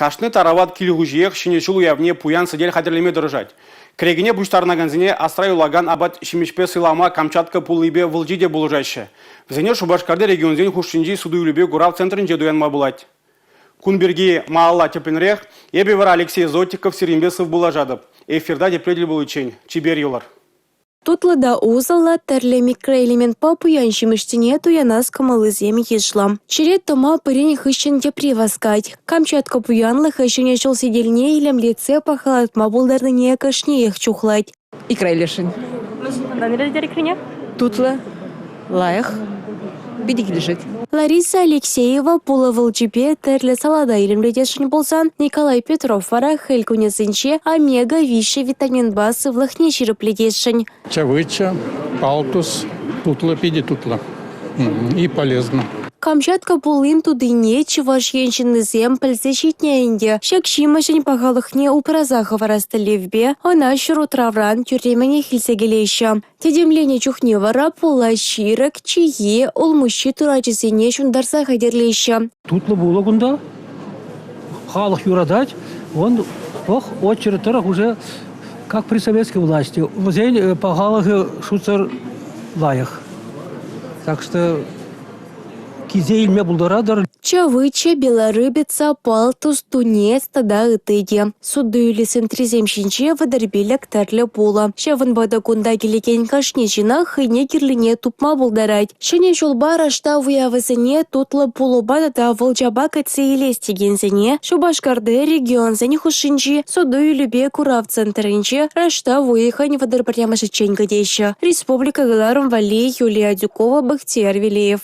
Кашны тарават килгужиех шинечул уявне пуян сыдель хатерлеме дырыжать. Крегине буштарнаганзине астрай улаган абат шимешпе сылама Камчатка пулыбе вылжиде булыжайшы. Взене Шубашкарды регионзен хушинжи судуйлюбе гурав центрын жедуянма булать. Кунберги Маалла Тепленрех, Ебевар Алексей Зотиков Сиримбесов булажадып. Эфирда депредель булычень. Чибер юлар. Тутлыда узалла тәрлі микроэлемент па пуяншимыштине туянас камалызем ешла. Черет тома пырень хыщен депри васкать. Камчатка пуянлы хыщене чол сидельне илем лице пахалатма булдарныне кашне их чухлать. Икра лешин. Тутлы, лаях, бидик лежит. Лариса Алексеева пула вылчипе тәрлі салада илемледешін болсан, Николай Петров вара хель кунесынче омега вище витамин басы влахне широпледешін. Чавыча, палтус, тутла, пиди тутла. И полезно. Камчатка пулын тудыне чываш еншіннізем пілсе шетнеінде. Шакшимашын пағалықне упразаға варастылевбе, она шыру травран тюремене хилсегелейші. Тедемлене чухне вара пула широк, чие, олмущи турачысене шундарса хадерлейші. Тутла булагунда, халық юрадать, он очередь уже как при советской власти. Музей пағалығы шуцар лаях. Так что кизе илме булдарадар. Чавыча, белорыбица, палтус, тунец, тада ытыде. Судуюли сентриземшинче выдарбелек тәрлі пула. Шавын бада кунда келеген кашне жина хыне кирлине тупма булдарать. Шыне жолба рашта вуявызыне тутлы пулу бада да волжаба катсе елестегензіне. Шубашкарды регион зәне хушинчи судуюлюбе курав центрінче рашта вуехань выдарбарямашычен кадеща. Республика Галаром Валей, Юлия Дюкова, Бахтияр Велиев.